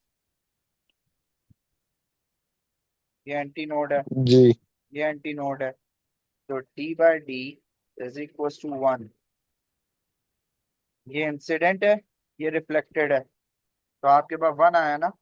ये एंटी नोड है, जी। ये एंटी नोड है। तो d/d is equal to one. ये इंसिडेंट है, ये रिफ्लेक्टेड है, तो आपके पास वन आया ना।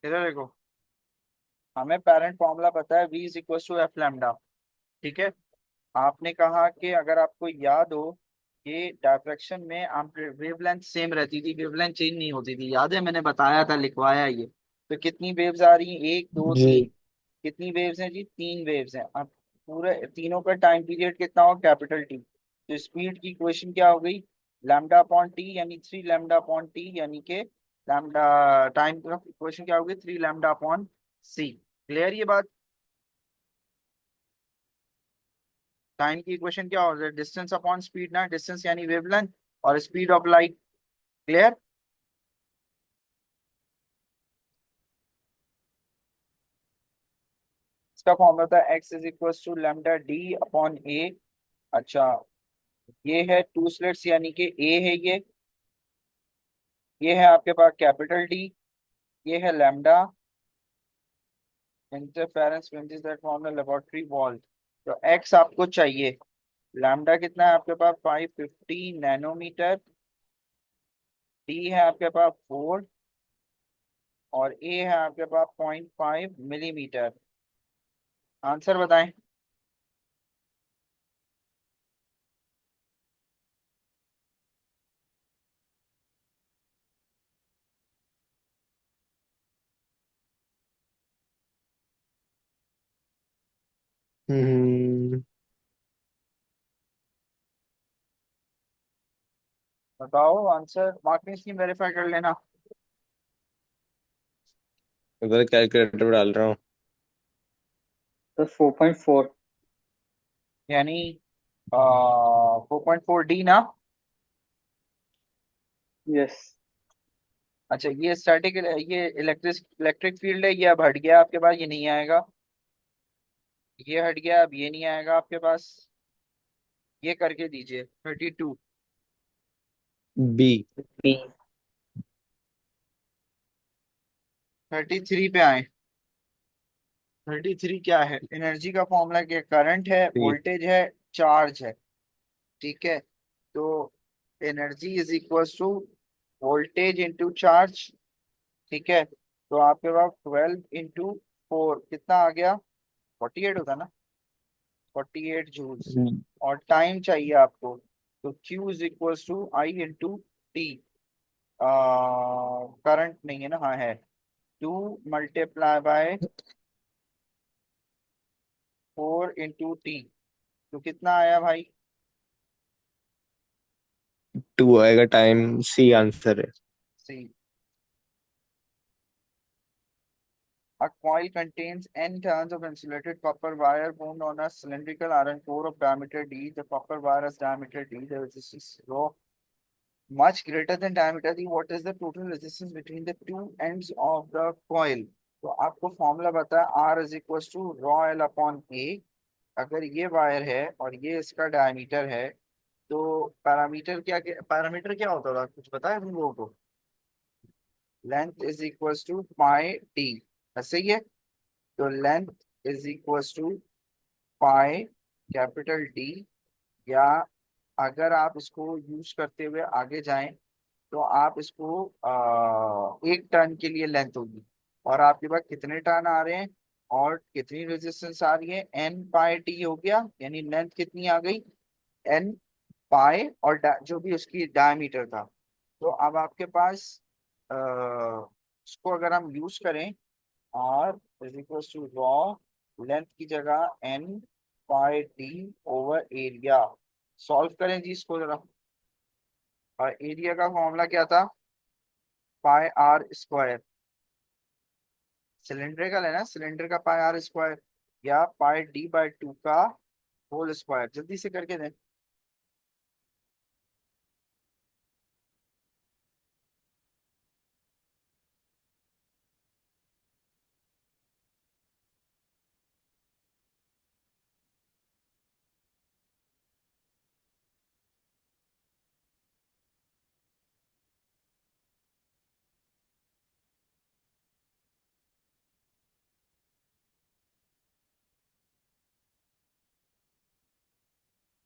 इधर देखो, हमें पेरेंट फॉर्मूला पता है, v is equal to F lambda, ठीक है। आपने कहा कि अगर आपको याद हो कि डायफ्रैक्शन में वेवलेंथ सेम रहती थी, वेवलेंथ चेंज नहीं होती थी, याद है? मैंने बताया था, लिखवाया ये। तो कितनी वेव्स आ रही हैं? एक, दो, जी। तीन। कितनी वेव्स हैं जी? तीन वेव्स हैं। अब पूरे तीनों का टाइम पीरियड कितना हो? Capital T. तो स्पीड की इक्वेशन क्या हो गई? लैम्डा अपॉन टी, यानी 3 लैम्डा अपॉन टी, यानी के लैम्डा टाइम का इक्वेशन क्या होगी? 3 लैम्डा अपॉन सी। क्लियर ये बात? टाइम की इक्वेशन क्या हो? डिस्टेंस अपॉन स्पीड ना, डिस्टेंस यानी वेवलेंथ और स्पीड ऑफ लाइट। क्लियर? इसका फॉर्मूला था x is equal to lambda d upon a. अच्छा, ये है टू स्लिट्स यानी कि ए है ये है आपके पास कैपिटल डी, ये है lambda. Interference fringes that form the laboratory wall. तो एक्स आपको चाहिए, लैम्डा कितना है आपके पास? 550 नैनोमीटर। डी है आपके पास 4 और ए है आपके पास 0.5 मिलीमीटर। आंसर बताएं। हम्म। बताओ आंसर, मार्किंग स्कीम वेरीफाई कर लेना। उधर कैलकुलेटर पे डाल रहा हूँ। तो 4.4। यानी 4.4 डी ना। यस। अच्छा, ये स्टैटिक, ये इलेक्ट्रिक फील्ड है, ये अब हट गया आपके पास, ये नहीं आएगा। ये हट गया, अब ये नहीं आएगा आपके पास। ये करके दीजिए 32। बी। बी। 33 पे आए। 33 क्या है? एनर्जी का फॉर्मूला क्या? करंट है, सी। वोल्टेज है, चार्ज है, ठीक है। तो energy is equal to voltage into charge, ठीक है, तो आपके पास 12 इंटू 4 कितना आ गया, 48 होता ना, 48 जूल्स। और टाइम चाहिए आपको, तो Q is equal to I into T. Current नहीं है ना, हाँ है, 2 × 4 × T, तो कितना आया भाई? 2 आएगा, टाइम सी आंसर है। सी। A coil contains n turns of insulated copper wire wound on a cylindrical iron core of diameter d. The copper wire has diameter d. The resistance is rho much greater than diameter d. What is the total resistance between the two ends of the coil? तो आपको formula बताया, R is equal to rho L upon A. अगर ये wire है और ये इसका diameter है, तो पैरामीटर क्या होता था, कुछ बताया तुम लोगों को? Length is equal to pi T, ऐसे ही है। तो length is equal to pi capital D, या अगर आप इसको यूज करते हुए आगे जाएं, तो आप इसको एक टर्न के लिए लेंथ होगी, और आपके पास कितने टर्न आ रहे हैं और कितनी रेजिस्टेंस आ रही है, एन पाई टी हो गया, यानी लेंथ कितनी आ गई, एन पाई, और जो भी उसकी डायमीटर था। तो अब आपके पास अ, इसको अगर हम यूज करें, R is equal to rho length की जगह N pi D over area, solve करें जी इसको जरा। और एरिया का फॉर्मूला क्या था, पाई आर स्क्वायर, सिलेंड्रिकल है ना, सिलेंडर का पाई आर स्क्वायर, या पाई डी बाई टू का होल स्क्वायर। जल्दी से करके दें।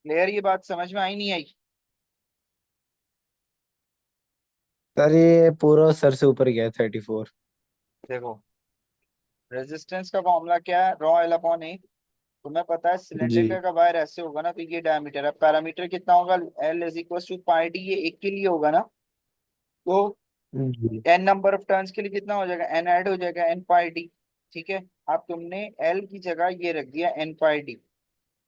क्लियर, ये बात समझ में आई नहीं आई? सर ये पूरा सर से ऊपर गया 34। देखो, रेजिस्टेंस का फॉर्मूला क्या है, रॉ एल अपॉन ए। तुम्हें पता है जी सिलेंडर का वायर ऐसे होगा ना, तो ये डायमीटर है, पैरामीटर कितना होगा, L is equal to pi D, ये एक के लिए होगा ना, तो जी एन नंबर ऑफ टर्न्स के लिए कितना हो जाएगा, एन ऐड हो जाएगा, एन पाई डी। ठीक है, अब तुमने एल की जगह ये रख दिया एन पाई डी,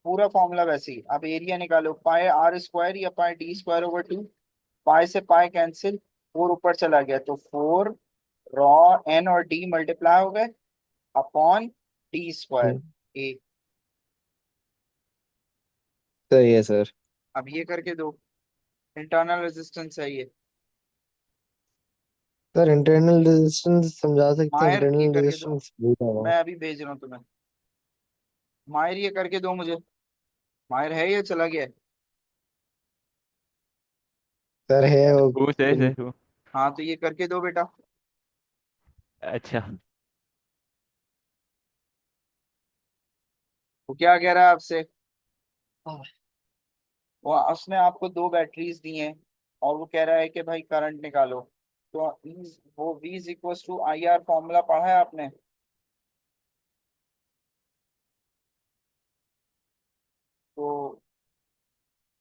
पूरा फॉर्मूला वैसे ही। अब एरिया निकालो, पाई आर स्क्वायर या पाई डी स्क्वायर ओवर टू, पाई से पाई कैंसिल, 4 ऊपर चला गया, तो 4 रॉ एन और डी मल्टीप्लाई हो गए अपॉन डी स्क्वायर ए। सही है सर। अब ये करके दो, इंटरनल रेजिस्टेंस है ये। सर इंटरनल रेजिस्टेंस समझा सकते हैं, मायर ये इंटरनल करके दो, रेजिस्टेंस भूल रहा हूँ। मैं अभी भेज रहा हूँ तुम्हें। मायर ये करके दो मुझे। मायर है या चला गया है? सर है वो। पूछ रहे थे वो। हाँ, तो ये करके दो बेटा। अच्छा। वो क्या कह रहा है आपसे? वो उसने आपको 2 बैटरीज दी हैं, और वो कह रहा है कि भाई करंट निकालो। तो वो V is equal to I R formula पढ़ा है आपने? तो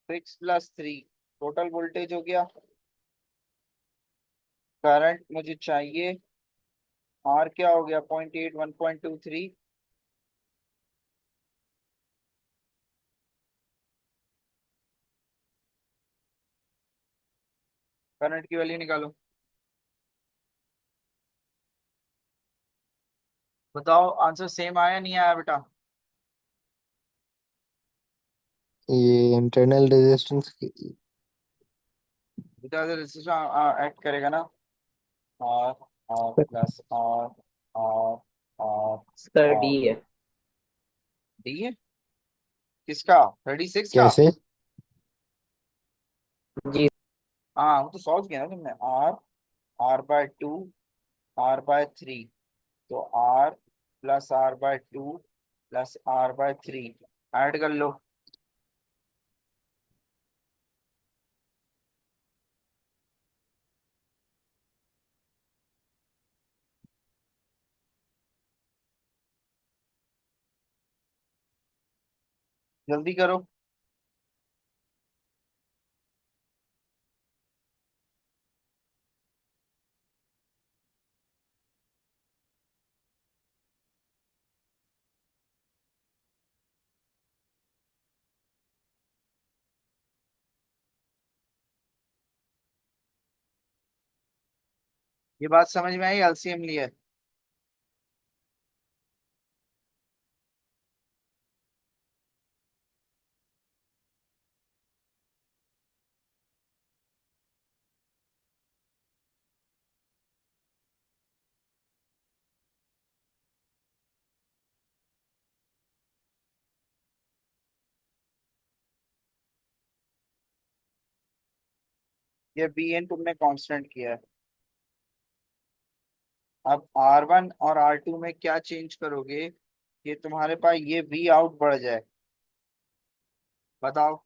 6 + 3 टोटल वोल्टेज हो गया। करंट मुझे चाहिए, R क्या हो गया, 0.8 1.23। करंट की वैल्यू निकालो, बताओ आंसर सेम आया नहीं आया बेटा? ये इंटरनल रेजिस्टेंस बेटा रेजिस्टेंस ऐड करेगा ना, R, R plus R, R, R, sir D R. है। डी है किसका, 36 का? कैसे? जी। हाँ, वो तो सॉल्व किया ना तुमने, आर, R/2, R/3, तो R plus R/2 plus R/3 add कर लो। जल्दी करो। ये बात समझ में आई, एलसीएम लिया। ये बी एन तुमने कांस्टेंट किया है। अब R1 और R2 में क्या चेंज करोगे कि तुम्हारे पास ये वी आउट बढ़ जाए? बताओ।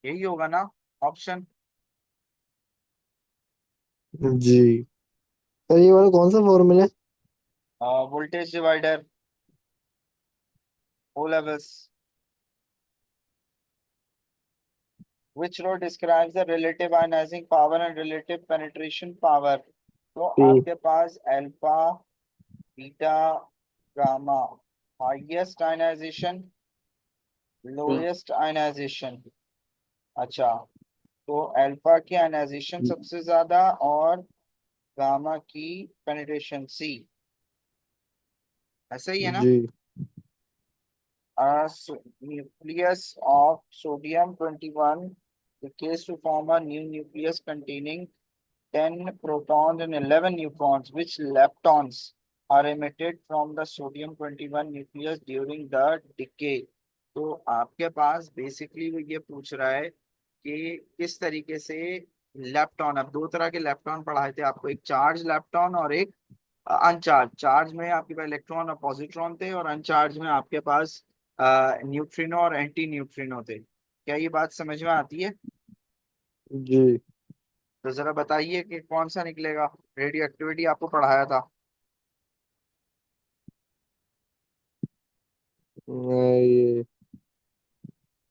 यही होगा ना ऑप्शन? जी सर, ये वाला कौन सा फॉर्मूला है? Voltage divider, O levels. Which row describes the relative ionizing power and relative penetration power? तो जी आपके पास alpha, beta, gamma, highest ionization, C. Lowest ionization. अच्छा, तो अल्फा की आयनाइजेशन सबसे ज्यादा और गामा की पेनिट्रेशन सी, ऐसा ही है ना? जी Nucleus of sodium 21 decays to form a new nucleus containing 10 protons and 11 neutrons. Which leptons are emitted from the sodium 21 nucleus during the decay? तो आपके पास बेसिकली वो ये पूछ रहा है कि किस तरीके से लेप्टॉन, अब दो तरह के लेप्टॉन पढ़ाए थे आपको, एक चार्ज लेप्टॉन और एक अनचार्ज। चार्ज में आपके पास इलेक्ट्रॉन और पॉजिट्रॉन थे, और अनचार्ज में आपके पास न्यूट्रिनो और एंटी न्यूट्रिनो थे। क्या ये बात समझ में आती है? जी। तो जरा बताइए कि कौन सा निकलेगा। रेडियो एक्टिविटी आपको पढ़ाया था। ये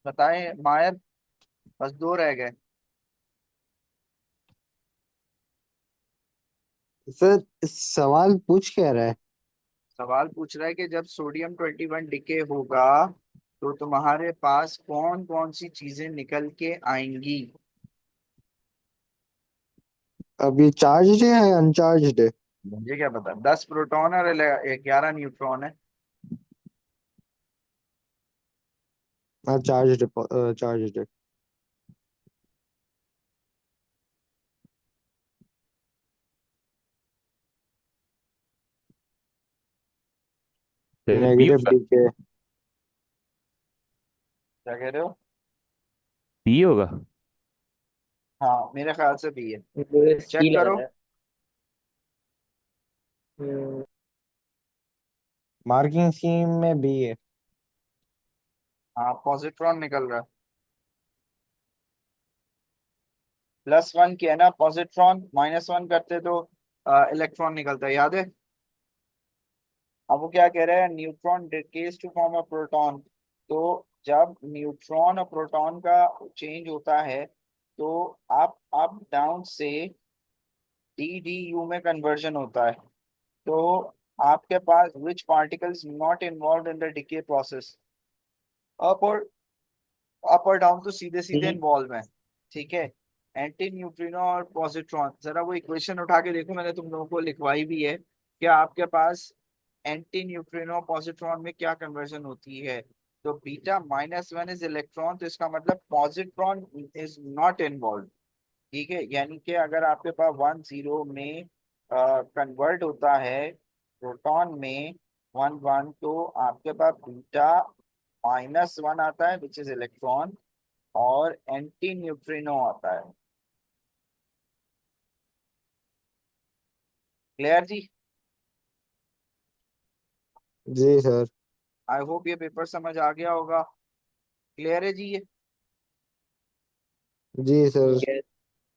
बताएं मायर, बस दो रह गए। सर, इस सवाल पूछ क्या रहा है? सवाल पूछ रहा है कि जब सोडियम 21 डिके होगा तो तुम्हारे पास कौन कौन सी चीजें निकल के आएंगी। अब ये चार्ज है या अनचार्ज है? मुझे क्या पता, 10 प्रोटॉन और 11 न्यूट्रॉन है। हाँ, चार्ज है, चार्ज है। फिर बी नेगेटिव होगा। डीके। क्या कह रहे हो? बी होगा। हाँ, मेरे ख्याल से भी है। मुझे सी चेक लग करो। रहा है। हम्म, मार्किंग स्कीम में भी है। हाँ, पॉजिट्रॉन निकल रहा है। +1 किया ना पॉजिट्रॉन, -1 करते तो इलेक्ट्रॉन निकलता है, याद है? अब वो क्या कह रहा है, neutron decays to form a proton. तो जब न्यूट्रॉन और प्रोटॉन का चेंज होता है तो अप डाउन से डी डी यू में कन्वर्जन होता है। तो आपके पास which particles not involved in the decay process? Up और अप और डाउन तो सीधे सीधे सी। इन्वॉल्व है। ठीक है। एंटी न्यूट्रिनो और पॉजिट्रॉन, जरा वो इक्वेशन उठा के देखो, मैंने तुम लोगों को लिखवाई भी है। क्या आपके पास एंटी न्यूट्रिनो पॉजिट्रॉन में क्या कन्वर्जन होती है? तो बीटा -1 इज इलेक्ट्रॉन, तो इसका मतलब पॉजिट्रॉन इज नॉट इन्वॉल्व। ठीक है, यानी कि अगर आपके पास 1 0 में कन्वर्ट होता है प्रोटॉन में 1 1, तो आपके पास बीटा -1 आता है विच इज इलेक्ट्रॉन, और एंटी न्यूट्रिनो आता है। क्लियर जी? जी सर। आई होप ये पेपर समझ आ गया होगा। क्लियर है जी ये? जी सर।